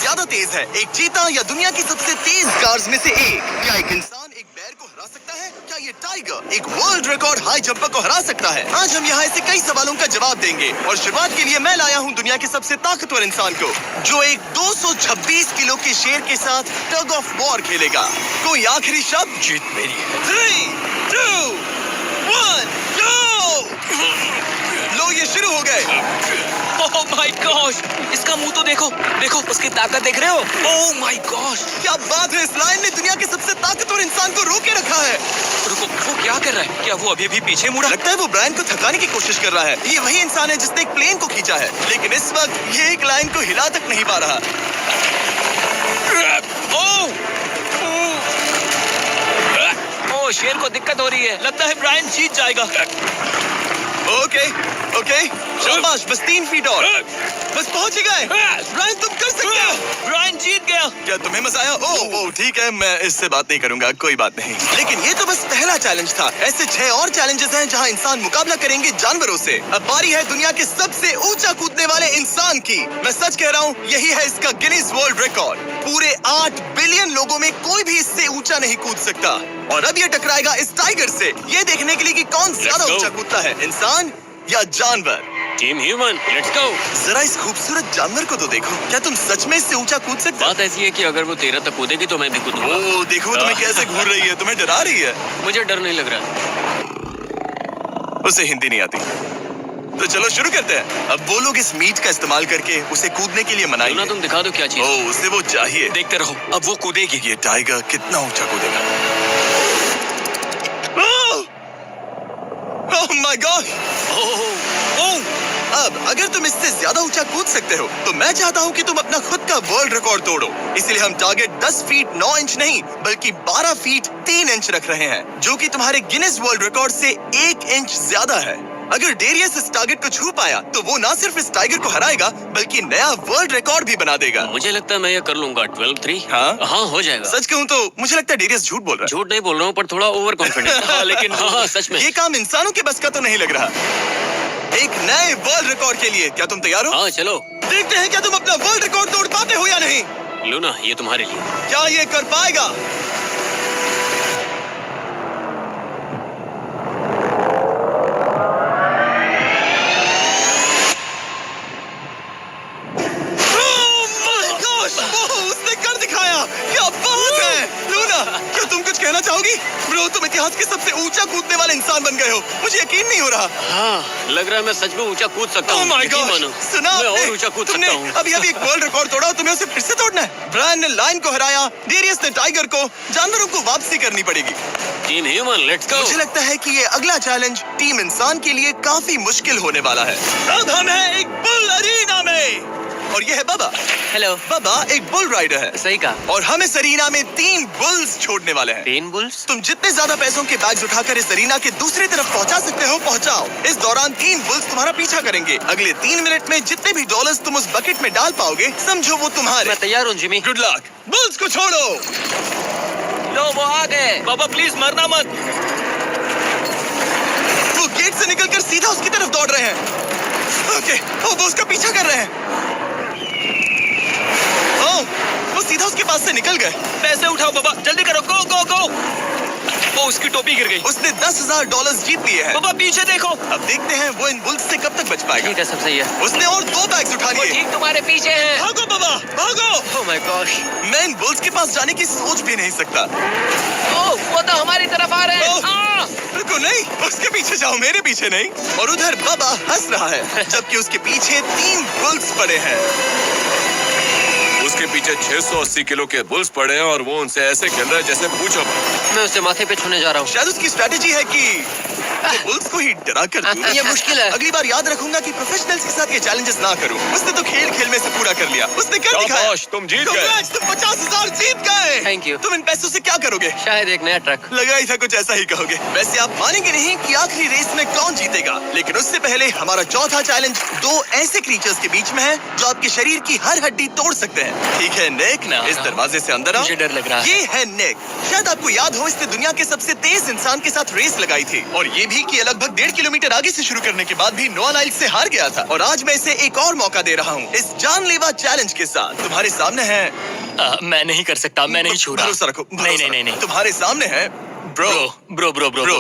ज्यादा तेज है, एक चीता या दुनिया की सबसे तेज कार्स में से एक? क्या एक इंसान एक बैर को हरा सकता है? क्या ये टाइगर एक वर्ल्ड रिकॉर्ड हाई जंपर को हरा सकता है? आज हम यहाँ ऐसे कई सवालों का जवाब देंगे और शुरुआत के लिए मैं लाया हूँ दुनिया के सबसे ताकतवर इंसान को, जो एक 226 किलो के शेर के साथ टग ऑफ वॉर खेलेगा। कोई आखिरी शब्द? जीत मेरी है। 3, 2, 1, go! लो ये शुरू हो गए। ओह माय गॉश, इसका मुंह तो देखो, देखो उसकी ताकत देख रहे हो? ओह माय गॉश, क्या बात है, इस लायन ने दुनिया के सबसे ताकतवर इंसान को रोके रखा है। रुको, वो क्या कर रहा है? क्या वो अभी भी पीछे मुड़ा? लगता है वो ब्रायन को थकाने की कोशिश कर रहा है। ये वही इंसान है जिसने एक प्लेन को खींचा है, लेकिन इस वक्त ये एक लायन को हिला तक नहीं पा रहा। ओह, शेर को दिक्कत हो रही है। लगता है ब्रायन जीत जाएगा। ओके, शाबाश, बस 3 फीट और, बस पहुंच ही गए। ब्रायन तुम कर सकते हो। ब्रायन जीत गया। क्या तुम्हें मजा आया? ओह ठीक है, मैं इससे बात नहीं करूंगा, कोई बात नहीं। लेकिन ये तो बस पहला चैलेंज था। ऐसे 6 और चैलेंजेस हैं जहां इंसान मुकाबला करेंगे जानवरों से। अब बारी है दुनिया के सबसे ऊंचा कूदने वाले इंसान की। मैं सच कह रहा हूँ, यही है इसका गिनीज वर्ल्ड रिकॉर्ड। पूरे 8 बिलियन लोगों में कोई भी इससे ऊंचा नहीं कूद सकता। और अब ये टकराएगा इस टाइगर से, ये देखने के लिए कि कौन ज्यादा ऊंचा कूदता है, इंसान या जानवर। Team human, let's go. जरा इस खूबसूरत जानवर को तो देखो, क्या तुम सच में इससे ऊंचा कूद सकते हो? बात ऐसी है कि अगर वो 13 तक कूदेगी तो मैं भी कूदूंगा। ओह देखो तुम्हें कैसे घूर रही है, तुम्हें डरा रही है। मुझे डर नहीं लग रहा। उसे हिंदी नहीं आती, तो चलो शुरू करते हैं। अब वो लोग इस मीट का इस्तेमाल करके उसे कूदने के लिए मनाएंगे। तुम दिखा दो क्या चीज। ओह उसे वो चाहिए। देखते रहो, अब वो कूदेगी। ये टाइगर कितना ऊंचा कूदेगा। Oh my God. अब अगर तुम इससे ज्यादा ऊंचा कूद सकते हो तो मैं चाहता हूँ कि तुम अपना खुद का वर्ल्ड रिकॉर्ड तोड़ो। इसलिए हम टारगेट 10 फीट 9 इंच नहीं बल्कि 12 फीट 3 इंच रख रहे हैं, जो कि तुम्हारे गिनीज वर्ल्ड रिकॉर्ड से 1 इंच ज्यादा है। अगर डेरियस इस टारगेट को छू पाया तो वो ना सिर्फ इस टाइगर को हराएगा बल्कि नया वर्ल्ड रिकॉर्ड भी बना देगा। मुझे लगता है मैं ये कर लूंगा। 12-3। हाँ हो जाएगा। सच कहूँ तो मुझे लगता है डेरियस झूठ बोल रहा है। झूठ नहीं बोल रहा हूँ, पर थोड़ा ओवर कॉन्फिडेंस। हाँ, लेकिन हाँ सच में ये काम इंसानों के बस का तो नहीं लग रहा। एक नए वर्ल्ड रिकॉर्ड के लिए क्या तुम तैयार हो? हाँ चलो देखते हैं क्या तुम अपना वर्ल्ड रिकॉर्ड तोड़ पाते हो या नहीं। लूना, ये तुम्हारे लिए। क्या ये कर पाएगा? उसने कर दिखाया। क्या बात है लूना, क्या तुम कुछ कहना चाहोगी? ब्रो तुम इतिहास के सबसे ऊंचा कूदने वाले इंसान बन गए हो, मुझे यकीन नहीं हो रहा। हाँ लग रहा है मैं सच में ऊंचा कूद सकता हूँ। सुना मैं और ऊंचा कूद सकता हूँ। अभी एक वर्ल्ड रिकॉर्ड तोड़ा, तुम्हें उसे फिर से तोड़ना है। ब्रायन ने लायन को हराया, डेरियस ने टाइगर को, जानवरों को वापसी करनी पड़ेगी। Team human, let's go. मुझे लगता है कि ये अगला चैलेंज टीम इंसान के लिए काफी मुश्किल होने वाला है। अब हम हैं एक बुल अरीना में और ये है बाबा। हेलो। बाबा एक बुल राइडर है। सही कहा। और हम इस अरीना में 3 बुल्स छोड़ने वाले हैं। 3 बुल्स? तुम जितने ज्यादा पैसों के बैग्स उठाकर इस अरीना के दूसरी तरफ पहुंचा सकते हो पहुंचाओ। इस दौरान 3 बुल्स तुम्हारा पीछा करेंगे। अगले 3 मिनट में जितने भी डॉलर्स तुम उस बकेट में डाल पाओगे समझो वो तुम्हारे। मैं तैयार हूँ जिमी। Good luck. बुल्स को छोड़ो। लो वो आ गए। बाबा प्लीज मरना मत। वो गेट से निकलकर सीधा उसकी तरफ दौड़ रहे हैं। ओके, वो उसका पीछा कर रहे हैं। वो सीधा उसके पास से निकल गए। पैसे उठाओ बाबा, जल्दी करो, गो गो गो। वो उसकी टोपी गिर गई। उसने $10,000 जीत लिए हैं। बाबा पीछे देखो। अब देखते हैं वो इन बुल्स से कब तक बच पाएगा। ठीक है, सब सही है। उसने और 2 बैग्स उठा लिए। ठीक तुम्हारे पीछे है। भागो बाबा भागो। ओह माय गॉश, मैं इन बुल्स के पास जाने की सोच भी नहीं सकता। ओह वो तो हमारी तरफ आ रहे हैं। रुको, नहीं उसके पीछे जाओ, मेरे पीछे नहीं। और उधर बाबा हंस रहा है जबकि उसके पीछे 3 बुल्स पड़े हैं। उसके पीछे 680 किलो के बुल्स पड़े हैं और वो उनसे ऐसे खेल रहा है जैसे पूछो। मैं उसे माथे पे छूने जा रहा हूँ। शायद उसकी स्ट्रेटेजी है कि बुल्स को ही डरा कर दूं। ये मुश्किल है। अगली बार याद रखूंगा कि प्रोफेशनल्स के साथ ये चैलेंजेस ना करूं। उसने तो खेल खेल में से पूरा कर लिया। उसने कर दिखाया। शाबाश, तुम जीत गए। Congrats, तुम 50,000 जीत गए। Thank you. तुम इन पैसों से क्या करोगे? शायद एक नया ट्रक। लगा ही था कुछ ऐसा ही कहोगे। वैसे आप मानेंगे नहीं कि आखिरी रेस में कौन जीतेगा, लेकिन उससे पहले हमारा चौथा चैलेंज 2 ऐसे क्रीचर्स के बीच में है जो आपके शरीर की हर हड्डी तोड़ सकते हैं। ठीक है निक, इस दरवाजे से अंदर आओ। मुझे डर लग रहा है। ये है निक। शायद आपको याद हो इसने दुनिया के सबसे तेज इंसान के साथ रेस लगाई थी और ये भी कि लगभग 1.5 किलोमीटर आगे से शुरू करने के बाद भी नोआ लाइल्स से हार गया था और आज मैं इसे एक और मौका दे रहा हूँ इस जानलेवा चैलेंज के साथ। तुम्हारे सामने है मैं नहीं कर सकता, मैं नहीं छू रहा। भरोसा रखो, नहीं। तुम्हारे सामने है ब्रो।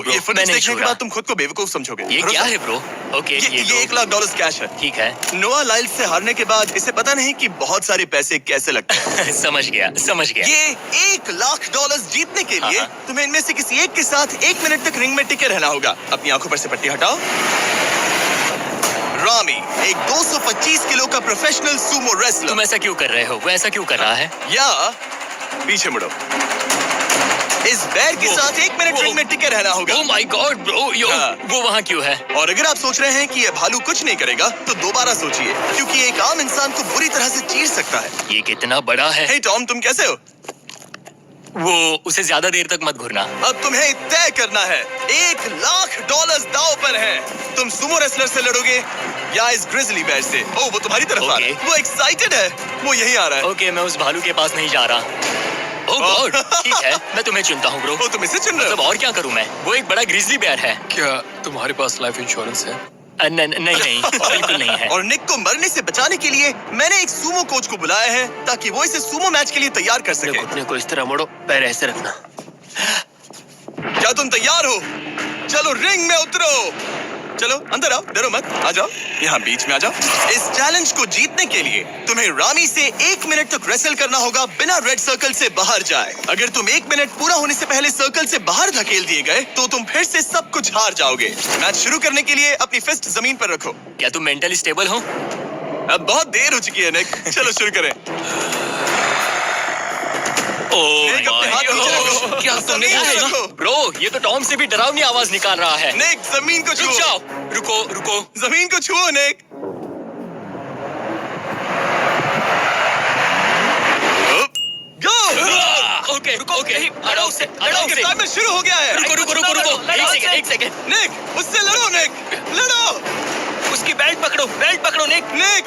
ये फुटेज देखने के बाद तुम खुद को बेवकूफ समझोगे। ये क्या है ब्रो? ओके, ये $1 लाख कैश है। ठीक है। नोआ लाइल्स से हारने के बाद इसे पता नहीं कि बहुत सारे पैसे कैसे लगते हैं। समझ गया। ये $1 लाख जीतने के लिए हाँ। तुम्हें इनमें से किसी एक के साथ 1 मिनट तक रिंग में टिके रहना होगा। अपनी आंखों पर से पट्टी हटाओ। रामी एक 225 किलो का प्रोफेशनल सूमो रेसलर। तुम ऐसा क्यों कर रहे हो? वो ऐसा क्यों कर रहा है? या पीछे मुड़ो। इस बैर के साथ 1 मिनट रिंग में टिके रहना होगा। ओह माय गॉड ब्रो, वो वहाँ क्यों है? और अगर आप सोच रहे हैं कि ये भालू कुछ नहीं करेगा तो दोबारा सोचिए, क्योंकि एक आम इंसान को बुरी तरह से चीर सकता है। ये कितना बड़ा है? हे टॉम, तुम कैसे हो? वो उसे ज्यादा देर तक मत घुरना। अब तुम्हें तय करना है। $1 लाख दांव पर है। तुम सुमो रेसलर से लड़ोगे या इस ग्रिजली बेर से? ओह, वो तुम्हारी तरफ आ रहा है। वो एक्साइटेड है। वो यही आ रहा है। ओके, मैं उस भालू के पास नहीं जा रहा। ओह गॉड, ठीक है, मैं तुम्हें चुनता हूँ ब्रो। ओ, तुम इसे चुन रहे मतलब हो? और क्या करूँ मैं? वो एक बड़ा ग्रिजली बेर है। क्या तुम्हारे पास लाइफ इंश्योरेंस है? नहीं, बिल्कुल नहीं है। और निक को मरने से बचाने के लिए मैंने एक सूमो कोच को बुलाया है ताकि वो इसे सूमो मैच के लिए तैयार कर सके। घुटने को इस तरह मोड़ो, पैर ऐसे रखना। क्या तुम तैयार हो? चलो रिंग में उतरो। चलो अंदर आओ, डरो मत, आ जाओ, यहाँ बीच में आ जाओ। इस चैलेंज को जीतने के लिए तुम्हें रामी से 1 मिनट तक रेसल करना होगा बिना रेड सर्कल से बाहर जाए। अगर तुम 1 मिनट पूरा होने से पहले सर्कल से बाहर धकेल दिए गए तो तुम फिर से सब कुछ हार जाओगे। मैच शुरू करने के लिए अपनी फिस्ट जमीन पर रखो। क्या तुम मेंटली स्टेबल हो? अब बहुत देर हो चुकी है निक, चलो शुरू करें। निक, अपने हाथ नीचे रखो। क्या तुमने जमीन कहा पे है? रखो। ब्रो, ये तो टॉम से भी डरावनी आवाज निकाल रहा है। निक, जमीन को रुक छुओ। जाओ, रुको। जमीन को छुओ निक। गो। ओके, हटाओ उसे। टाइमर शुरू हो गया है। रुको। एक सेकंड। निक, उससे लड़ो निक, लड़ो। उसकी बेल्ट पकड़ो निक। निक,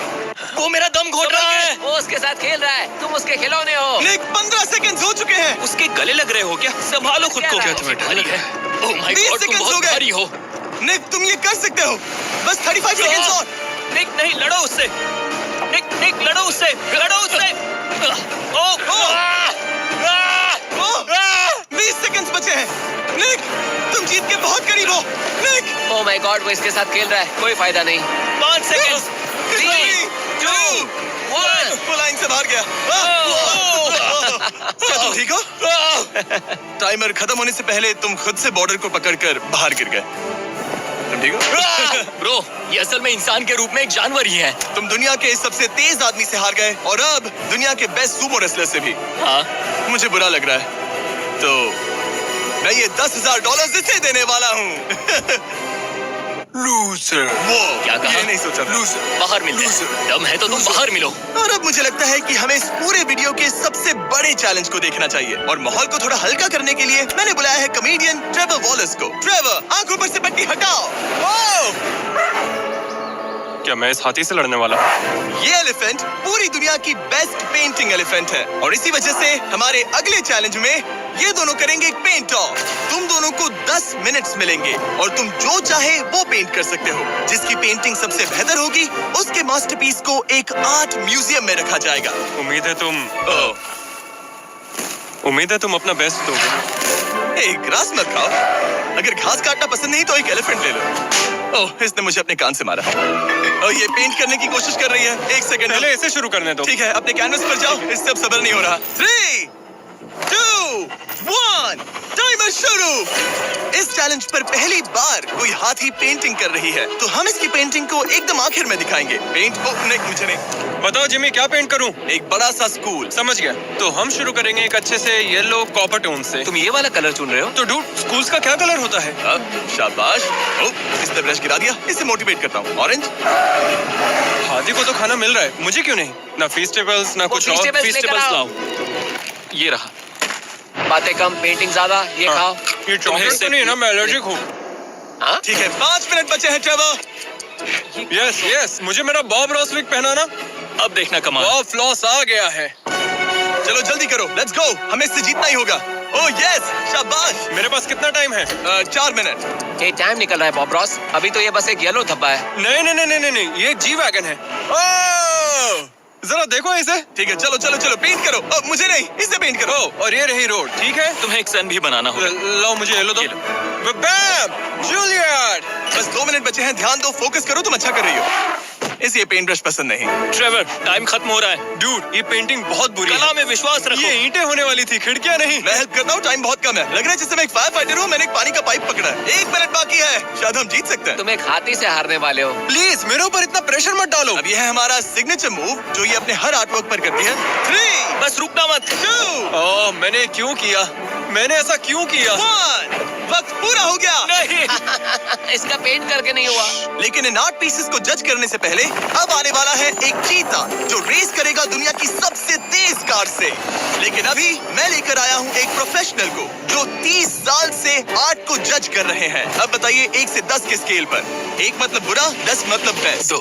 वो मेरा दम घोट रहा है। वो उसके साथ खेल रहा है, तुम उसके खिलौने हो। निक 15 सेकंड हो चुके हैं। उसके गले लग रहे हो क्या? संभालो खुद को। क्या तुम्हें भारी है? ओह माय 20 गॉड, तुम seconds हो बहुत गए। भारी हो। निक, तुम ये कर सकते हो। बस 35 सेकंड्स और। निक, नहीं, लड़ो उससे। निक, लड़ो उससे। ओह, 20 सेकंड्स बचे हैं। निक, तुम जीत के बहुत करीब हो। निक, ओह माय गॉड, वो इसके साथ खेल रहा है, कोई फायदा नहीं। 5 सेकंड। 3, 2, 1। वो लाइन से बाहर गया। क्या तुम ठीक हो? टाइमर खत्म होने से पहले तुम खुद से बॉर्डर को पकड़कर बाहर गिर गए। तुम ठीक हो? ब्रो, ये असल में इंसान के रूप में एक जानवर ही है। तुम दुनिया के सबसे तेज आदमी से हार गए और अब दुनिया के बेस्ट सूमो रेसलर से भी। हाँ, मुझे बुरा लग रहा है, तो मैं ये $10,000 इसे देने वाला हूँ। लूजर। वो क्या कहा? ये नहीं सोचा था। बाहर मिलते हैं। दम है तो तुम बाहर मिलो। और अब मुझे लगता है कि हमें इस पूरे वीडियो के सबसे बड़े चैलेंज को देखना चाहिए और माहौल को थोड़ा हल्का करने के लिए मैंने बुलाया है कॉमेडियन ट्रेवर वॉलेस को। ट्रेवर, आंखों पर से पट्टी हटाओ। क्या मैं इस हाथी से लड़ने वाला? ये एलिफेंट पूरी दुनिया की बेस्ट पेंटिंग एलिफेंट है और इसी वजह से हमारे अगले चैलेंज में ये दोनों करेंगे एक पेंट ऑफ। तुम दोनों को 10 मिनट्स मिलेंगे और तुम जो चाहे वो पेंट कर सकते हो। जिसकी पेंटिंग सबसे बेहतर होगी उसके मास्टरपीस को एक आर्ट म्यूजियम में रखा जाएगा। उम्मीद है तुम अपना बेस्ट दोगे। ग्रास मत खाओ। अगर घास काटना पसंद नहीं तो एक एलिफेंट ले लो। ओह, इसने मुझे अपने कान से मारा। और ये पेंट करने की कोशिश कर रही है। 1 सेकंड पहले इसे शुरू करने दो। ठीक है, अपने कैनवस पर जाओ। इससे अब सब्र नहीं हो रहा। 3, 2, 1, टाइमर शुरू। इस चैलेंज पर पहली बार कोई हाथी पेंटिंग कर रही है तो हम इसकी पेंटिंग को एकदम आखिर में दिखाएंगे। पेंट नहीं, मुझे नहीं। बताओ जिमी, क्या पेंट करूं? एक बड़ा सा स्कूल। समझ गया। तो हम शुरू करेंगे एक अच्छे से येलो कॉपर टोन से। तुम ये वाला कलर चुन रहे हो? तो डूड, स्कूल्स का क्या कलर होता है? अब शाबाश। इस तरह ब्रश गिरा दिया। इसे मोटिवेट करता हूँ। ऑरेंज। हाथी को तो खाना मिल रहा है, मुझे क्यों नहीं? ना फेस्टिवल्स ना कुछ और। Feastables लेकर फेस्टिवल्स आओ। लाओ। ये रहा। बातें कम, पेंटिंग ज्यादा, ये हाँ। खाओ। ये चॉकलेट तो नहीं है ना? मैं एलर्जिक हूँ। हाँ? ठीक है, 5 मिनट बचे हैं ट्रेवर। यस, मुझे मेरा बॉब रॉस विग पहनाना। अब देखना कमाल। बॉब फ्लॉस आ गया है। चलो जल्दी करो, लेट्स गो। हमें इससे जीतना ही होगा। ओह यस, शाबाश। मेरे पास कितना टाइम है? 4 मिनट। ये टाइम निकल रहा है बॉब रॉस। अभी तो ये बस एक येलो धब्बा है। नहीं नहीं नहीं नहीं नहीं, ये जी वैगन है। ओह! जरा देखो इसे। ठीक है, चलो चलो चलो, पेंट करो। मुझे नहीं, इसे पेंट करो। ओह, और ये रही रोड, ठीक है? तुम्हें एक सन भी बनाना होगा। लाओ मुझे येलो दो। ये लो। बैम! जूलियट! बस 2 मिनट बचे हैं, ध्यान दो, फोकस करो, तुम अच्छा कर रही हो। इसे पेंट ब्रश पसंद नहीं। ट्रेवर, टाइम खत्म हो रहा है। डूड, ये पेंटिंग बहुत बुरी कला है। में विश्वास रखो। ये ईंटें होने वाली थी, खिड़कियां नहीं। मैं हेल्प करता हूँ, टाइम बहुत कम है। लग रहा है जैसे मैं एक फायर फाइटर हूँ, मैंने एक पानी का पाइप पकड़ा है। 1 मिनट बाकी है, शायद हम जीत सकते हैं। तुम एक हाथी से हारने वाले हो। प्लीज मेरे ऊपर इतना प्रेशर मत डालो। अब ये है हमारा सिग्नेचर मूव, जो ये अपने हर आर्टवर्क पर करती है। 3, बस रुकना मत। 2, ओह, मैंने क्यों किया? मैंने ऐसा क्यों किया? 1। वक्त पूरा हो गया। नहीं। इसका पेंट करके नहीं हुआ। लेकिन इन आर्ट पीसेस को जज करने से पहले अब आने वाला है एक चीता जो रेस करेगा दुनिया की सबसे तेज कार से। लेकिन अभी मैं लेकर आया हूँ एक प्रोफेशनल को जो 30 साल से आर्ट को जज कर रहे हैं। अब बताइए 1 से 10 के स्केल पर। 1 मतलब बुरा, 10 मतलब बेस्ट।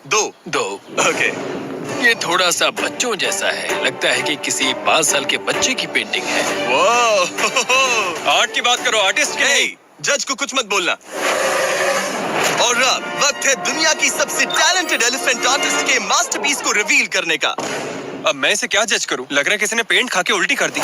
2 2। ओके। ये थोड़ा सा बच्चों जैसा है। लगता है कि किसी 5 साल के बच्चे की पेंटिंग है। वो आर्ट की बात करो, आर्टिस्ट की नहीं। जज को कुछ मत बोलना। और अब वक्त है दुनिया की सबसे टैलेंटेड एलिफेंट आर्टिस्ट के मास्टरपीस को रिवील करने का। अब मैं इसे क्या जज करूं? लग रहा है किसी ने पेंट खा के उल्टी कर दी।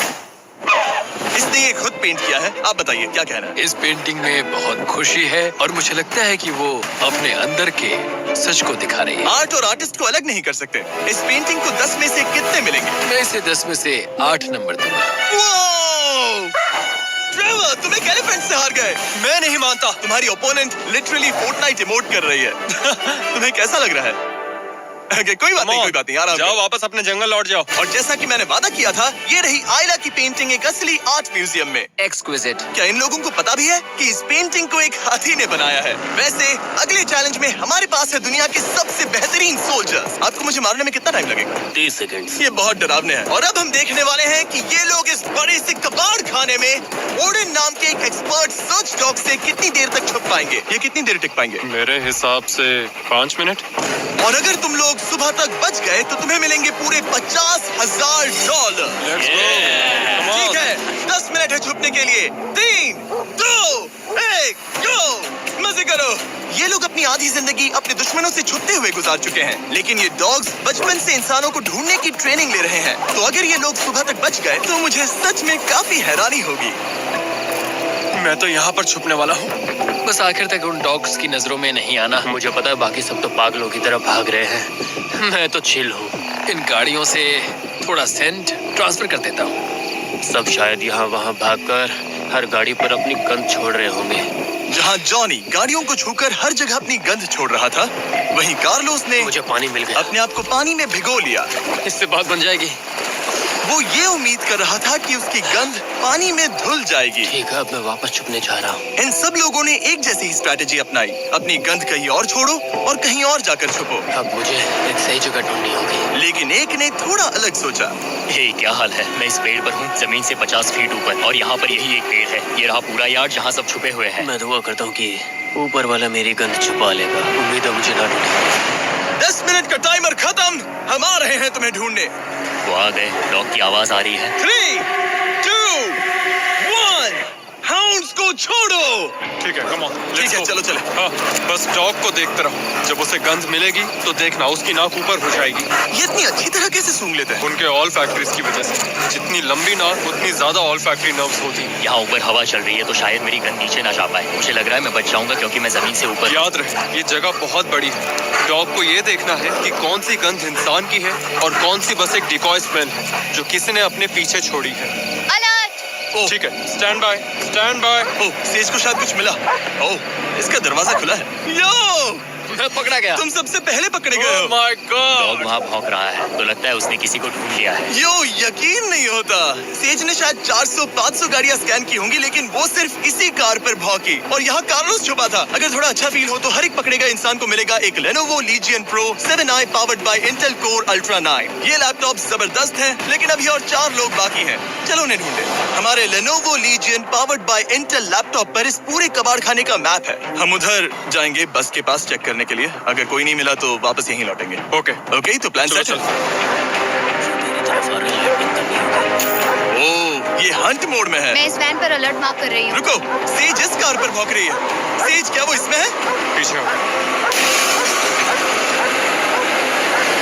इसने ये खुद पेंट किया है। आप बताइए क्या कहना है? इस पेंटिंग में बहुत खुशी है और मुझे लगता है कि वो अपने अंदर के सच को दिखा रही है। आर्ट और आर्टिस्ट को अलग नहीं कर सकते। इस पेंटिंग को 10 में से कितने मिलेंगे? मैं इसे 10 में से 8 नंबर दूंगा। Wow! ट्रेवर, तुम एक एलिफेंट से हार गए। मैं नहीं मानता। तुम्हारी ओपोनेंट लिटरली फोर्टनाइट इमोट कर रही है। तुम्हें कैसा लग रहा है? Okay, कोई बात नहीं, आराम जाओ, करो। वापस अपने जंगल लौट जाओ। और जैसा कि मैंने वादा किया था, ये रही आयला की पेंटिंग एक असली आर्ट म्यूजियम में। एक्सक्विजिट। क्या इन लोगों को पता भी है कि इस पेंटिंग को एक हाथी ने बनाया है? वैसे अगले चैलेंज में हमारे पास है दुनिया के सबसे बेहतरीन सोल्जर्स। आपको मुझे मारने में कितना टाइम लगेगा? 30 सेकंड। ये बहुत डरावने हैं। और अब हम देखने वाले हैं कि ये लोग इस बड़े से कबाड़ खाने में ओडिन नाम के एक एक्सपर्ट सर्च डॉग से कितनी देर तक छुप पाएंगे। ये कितनी देर टिक पाएंगे? मेरे हिसाब से 5 मिनट। और अगर तुम लोग सुबह तक बच गए तो तुम्हें मिलेंगे पूरे $50,000। ठीक है, 10 मिनट है छुपने के लिए। 3, 2, 1, गो! मजे करो। ये लोग अपनी आधी जिंदगी अपने दुश्मनों से छुपते हुए गुजार चुके हैं, लेकिन ये डॉग्स बचपन से इंसानों को ढूंढने की ट्रेनिंग ले रहे हैं। तो अगर ये लोग सुबह तक बच गए तो मुझे सच में काफी हैरानी होगी। मैं तो यहाँ पर छुपने वाला हूँ। बस आखिर तक उन डॉग्स की नजरों में नहीं आना। मुझे पता है बाकी सब तो पागलों की तरह भाग रहे हैं। मैं तो चिल हूँ। इन गाड़ियों से थोड़ा सेंट ट्रांसफर कर देता हूँ। सब शायद यहाँ वहाँ भागकर हर गाड़ी पर अपनी गंध छोड़ रहे होंगे। जहाँ जॉनी गाड़ियों को छूकर हर जगह अपनी गंध छोड़ रहा था, वहीं कार्लोस ने मुझे पानी मिल गया। अपने आप को पानी में भिगो लिया। इससे बात बन जाएगी। वो ये उम्मीद कर रहा था कि उसकी गंध पानी में धुल जाएगी। ठीक है, अब मैं वापस छुपने जा रहा हूँ। इन सब लोगों ने एक जैसी ही स्ट्रैटेजी अपनाई। अपनी गंध कहीं और छोड़ो और कहीं और जाकर छुपो। अब मुझे एक सही जगह ढूंढनी होगी। लेकिन एक ने थोड़ा अलग सोचा। हे, क्या हाल है? मैं इस पेड़ पर हूँ, जमीन से 50 फीट ऊपर, और यहाँ पर यही एक पेड़ है। ये रहा पूरा यार्ड जहाँ सब छुपे हुए हैं। मैं दुआ करता हूँ कि ऊपर वाला मेरी गंध छुपा लेगा। उम्मीद है मुझे ना ढूंढे। 10 मिनट का टाइमर खत्म। हम आ रहे हैं तुम्हें ढूंढने। वो आ गए। डॉग की आवाज आ रही है। 3, 2, 1, हाउंड्स को छोड़ो। ठीक है, कम ऑन। ठीक है, चलो चले। हाँ, बस डॉग को देखते रहो। जब उसे गंध मिलेगी तो देखना उसकी नाक ऊपर हो जाएगी। ये इतनी अच्छी तरह कैसे सूंघ लेते हैं? उनके ऑल फैक्ट्रीज की वजह से। जितनी लंबी नाक उतनी ज्यादा ऑल फैक्ट्री नर्व्स होती हैं। यहाँ ऊपर हवा चल रही है तो शायद मेरी गंध नीचे ना जा पाए। मुझे लग रहा है मैं बच जाऊंगा क्योंकि मैं जमीन से ऊपर। याद रहे, ये जगह बहुत बड़ी है। डॉग को ये देखना है कि कौन सी गंध इंसान की है और कौन सी बस एक डिकॉय स्मेल है जो किसी ने अपने पीछे छोड़ी है। ओह, ठीक है, stand by, stand by. Oh, says को शायद कुछ मिला। ओह, इसका दरवाजा खुला है। यो, मैं पकड़ा गया। तुम सबसे पहले पकड़े गए हो। My dog God. वहाँ भौंक रहा है तो लगता है उसने किसी को ढूंढ लिया है। यो, यकीन नहीं होता। सेज ने शायद 400-500 गाड़ियां स्कैन की होंगी, लेकिन वो सिर्फ इसी कार पर भौंकी। और यहाँ कार्लोस छुपा था। अगर थोड़ा अच्छा फील हो तो हर एक पकड़े गए इंसान को मिलेगा एक Lenovo Legion Pro 7i powered by Intel Core Ultra 9। ये लैपटॉप जबरदस्त है, लेकिन अभी और 4 लोग बाकी हैं। चलो उन्हें ढूंढे। हमारे Lenovo Legion powered by Intel laptop पर इस पूरे कबाड़ खाने का मैप है। हम उधर जाएंगे बस के पास चेक करने के लिए। अगर कोई नहीं मिला तो वापस यहीं लौटेंगे। ओके, ओके, तो प्लान चलो सेट है। चलो। ओह, ये हंट मोड में है। मैं इस वैन पर अलर्ट मार्क कर रही हूँ। रुको, सेज इस कार पर भौंक रही है। सेज, क्या वो इसमें है? पीछे आओ।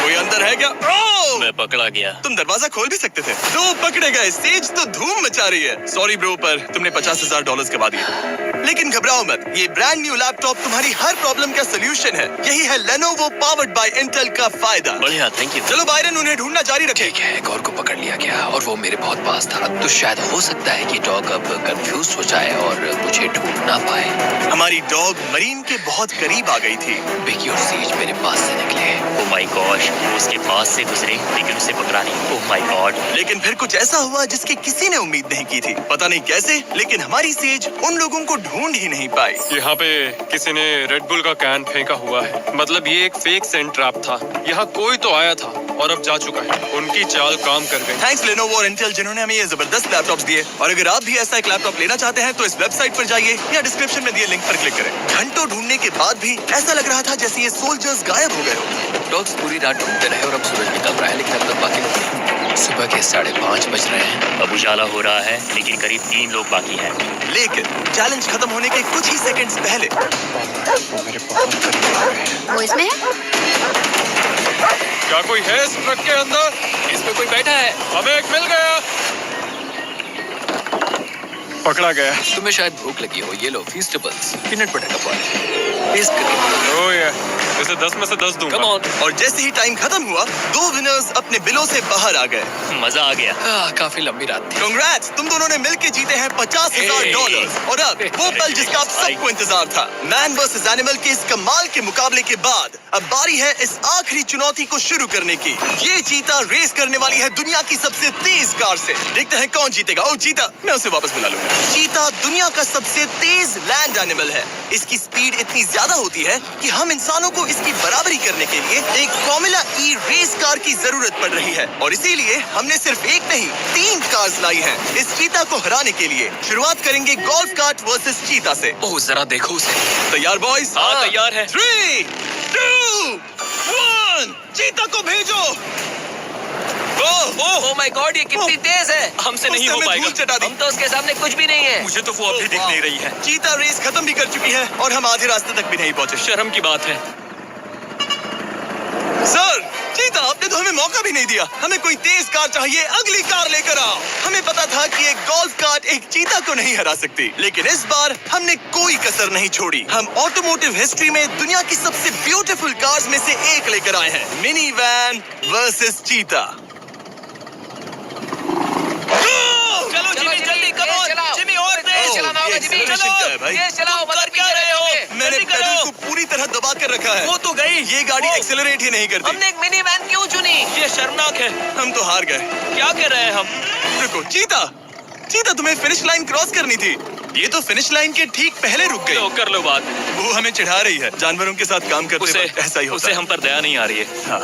कोई अंदर है क्या? ओह! मैं पकड़ा गया। तुम दरवाजा खोल भी सकते थे। दो पकड़े गए। सेज तो धूम मचा रही है। सॉरी ब्रो, पर तुमने $50,000 गवा दिए। लेकिन घबराओ मत, ये ब्रांड न्यू लैपटॉप तुम्हारी हर प्रॉब्लम का सोल्यूशन है। यही है Lenovo पावर्ड बाय इंटेल का फायदा। बढ़िया, थैंक यू। चलो बायरन, उन्हें ढूंढना जारी रखें। ठीक है, एक और को पकड़ लिया गया और वो मेरे बहुत पास था। तो शायद हो सकता है कि डॉग अब कंफ्यूज हो जाए और मुझे ढूंढ ना पाए। हमारी डॉग मरीन के बहुत करीब आ गई थी। विकी और सेज मेरे पास से निकले। ओह माय गॉश, वो उसके पास से गुजरे लेकिन उसे पकड़ा नहीं। Oh my God. लेकिन फिर कुछ ऐसा हुआ जिसकी किसी ने उम्मीद नहीं की थी। पता नहीं कैसे, लेकिन हमारी सेज उन लोगों को ढूंढ ही नहीं पाई। यहाँ पे किसी ने रेड बुल का कैन फेंका हुआ है। मतलब ये एक फेक सेंट ट्रैप था। यहाँ कोई तो आया था और अब जा चुका है। उनकी चाल काम कर गई। थैंक्स Lenovo और इंटेल, जिन्होंने हमें ये जबरदस्त लैपटॉप्स दिए। और अगर आप भी ऐसा एक लैपटॉप लेना चाहते हैं तो इस वेबसाइट पर जाइए या डिस्क्रिप्शन में दिए लिंक पर क्लिक करें। घंटों ढूंढने के बाद भी ऐसा लग रहा था जैसे ये सोल्जर्स गायब हो गए हो। डॉग्स पूरी रात ढूंढते रहे और अब सूरज निकल रहा है, लेकिन अब तक बाकी लोग नहीं। सुबह के 5:30 बज रहे हैं। अब उजाला हो रहा है लेकिन करीब 3 लोग बाकी हैं। लेकिन चैलेंज खत्म होने के कुछ ही सेकंड्स पहले वो मेरे बहुत करीब आ गए हैं। वो इसमें है? क्या कोई है इस ट्रक के अंदर? इसमें कोई बैठा है। हमें एक मिल गया। पकड़ा गया। तुम्हें शायद भूख लगी हो। ये लो फीस्टेबल्स, पीनट बटर का बॉल। टेस्ट करिए। ओह ये, इसे 10 में से 10 दूंगा। Come on. और जैसे ही टाइम खत्म हुआ, 2 विनर्स अपने बिलों से बाहर आ गए। मजा आ गया। काफी लंबी रात थी। कांग्रेट्स, तुम दोनों ने मिलके जीते हैं $50,000। और अब वो पल जिसका आप सबको इंतजार था, मैन वर्सेस एनिमल के इस कमाल के मुकाबले के बाद अब बारी है इस आखिरी चुनौती को शुरू करने की। ये चीता रेस करने वाली है दुनिया की सबसे तेज कार से। देखते हैं कौन जीतेगा। ओ चीता, मैं उसे वापस बुला लूंगा। चीता दुनिया का सबसे तेज लैंड एनिमल है। इसकी स्पीड इतनी ज्यादा होती है कि हम इंसानों को इसकी बराबरी करने के लिए एक फॉर्मूला ई रेस कार की जरूरत पड़ रही है। और इसीलिए हमने सिर्फ एक नहीं 3 कार्स लाई हैं इस चीता को हराने के लिए। शुरुआत करेंगे गोल्फ कार्ट वर्सेस चीता से। ओह, जरा देखो उसे। तैयार बॉयज? हाँ, तैयार है। 3, 2, 1, चीता को भेजो। ओह माय गॉड, ये कितनी तेज है। हमसे नहीं उसने हो हमें पाएगा। धूल चटा दी। हम तो उसके सामने कुछ भी नहीं है। मुझे तो वो अभी दिख नहीं रही है। चीता रेस खत्म भी कर चुकी है और हम आधे रास्ते तक भी नहीं पहुंचे। शर्म की बात है। सर, चीता, आपने तो हमें मौका भी नहीं दिया। हमें कोई तेज कार चाहिए, अगली कार लेकर आओ। हमें पता था कि एक गोल्फ कार्ट एक चीता को नहीं हरा सकती, लेकिन इस बार हमने कोई कसर नहीं छोड़ी। हम ऑटोमोटिव हिस्ट्री में दुनिया की सबसे ब्यूटीफुल कार्स में से एक लेकर आए हैं, मिनी वैन वर्सेस चीता। चलो जिमी, जल्दी कम ऑन जिमी, और तेज चलाना होगा जिमी। acceleration क्या है भाई? तेज चलाओ, मगर क्या रहे हो? मैंने जल्दी पेडल करो। को पूरी तरह दबा कर रखा है। वो तो गई। ये गाड़ी एक्सेलरेट ही नहीं करती। हमने एक मिनी वैन क्यों चुनी? ये शर्मनाक है। हम तो हार गए। क्या कर रहे हैं हम? रुको, चीता, चीता, तुम्हें फिनिश लाइन क्रॉस करनी थी। ये तो फिनिश लाइन के ठीक पहले रुक गई। लो, कर लो बात। वो हमें चिढ़ा रही है। जानवरों के साथ काम करते उसे वक्त ऐसा ही होता उसे है। हम पर दया नहीं आ रही है। हाँ।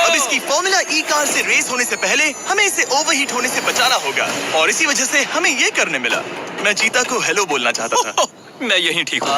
अब इसकी फॉर्मूला ई कार से रेस होने से पहले हमें इसे ओवरहीट होने से बचाना होगा और इसी वजह से हमें ये करने मिला। मैं चीता को हेलो बोलना चाहता था। मैं यहीं ठीक हूँ।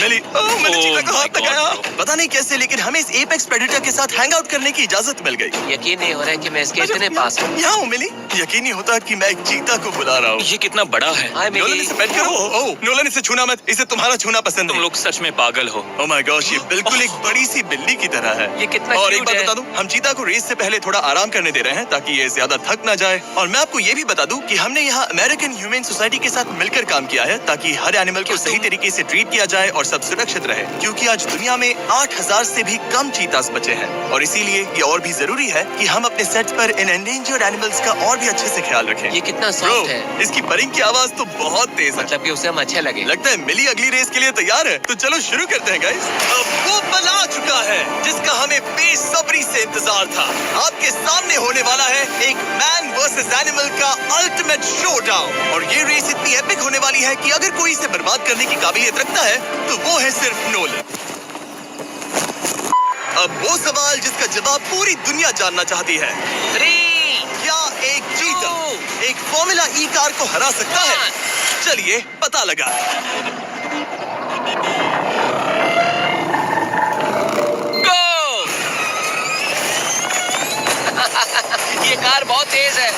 मैंने चीता को my हाथ God, लगाया। bro. पता नहीं कैसे, लेकिन हमें इस एपेक्स प्रेडेटर के साथ हैंग आउट करने की इजाजत मिल गई। यकीन नहीं हो रहा है कि मैं इसके इतने पास हूँ। यहाँ हूँ मिली। यकीन नहीं होता कि मैं एक चीता को बुला रहा हूँ। ये कितना बड़ा है। हाय नोलन, मिली। इसे पेट करो। ओह, नोलन, इसे छूना मत। इसे तुम्हारा छूना पसंद तुम नहीं। लोग सच में पागल हो। ओह माय गॉश, ये बिल्कुल एक बड़ी सी बिल्ली की तरह है। ये कितना और एक क्यूट बात है। बता दूं, हम चीता को रेस से पहले थोड़ा आराम करने दे रहे हैं ताकि ये ज्यादा थक ना जाए। और मैं आपको ये भी बता दूं कि हमने यहाँ अमेरिकन ह्यूमन सोसाइटी के साथ मिलकर काम किया है ताकि हर एनिमल को सही तरीके से ट्रीट किया जाए और सब सुरक्षित रहे, क्योंकि आज दुनिया में 8,000 से भी कम चीतास बचे हैं। और इसीलिए ये और भी जरूरी है कि हम अपने सेट पर इन एंडेंजर्ड एनिमल्स का और भी अच्छे से ख्याल रखें। ये कितना ब्रो, सॉफ्ट है। इसकी परिंग की आवाज तो बहुत तेज है। मतलब कि उसे हम अच्छे लगे। लगता है मिली अगली रेस के लिए तैयार है। तो चलो शुरू करते हैं गाइस। अब वो पल आ चुका है जिसका हमें बेसब्री से इंतजार था। आपके सामने होने वाला है एक मैन वर्सेस एनिमल का अल्टीमेट शोडाउन। और ये रेस इतनी एपिक होने वाली है कि अगर कोई इसे बर्बाद करने की काबिलियत रखता है तो वो है सिर्फ नोलन। अब वो सवाल जिसका जवाब पूरी दुनिया जानना चाहती है, 3, क्या एक चीता एक फॉर्मूला ई कार को हरा सकता है? चलिए पता लगा। गो। ये कार बहुत तेज है।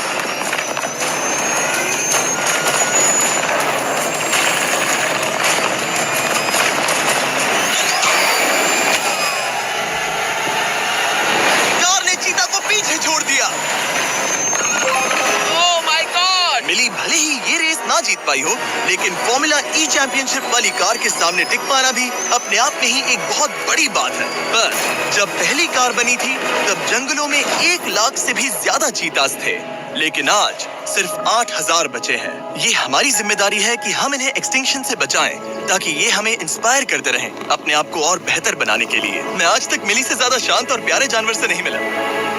पाई हो, लेकिन फॉर्मूला ई चैंपियनशिप वाली कार के सामने टिक पाना भी अपने आप में ही एक बहुत बड़ी बात है। पर जब पहली कार बनी थी तब जंगलों में 1 लाख से भी ज्यादा चीतास थे, लेकिन आज सिर्फ 8,000 बचे हैं। ये हमारी जिम्मेदारी है कि हम इन्हें एक्सटिंक्शन से बचाएं, ताकि ये हमें इंस्पायर करते रहें अपने आप को और बेहतर बनाने के लिए। मैं आज तक मिली से ज्यादा शांत और प्यारे जानवर से नहीं मिला।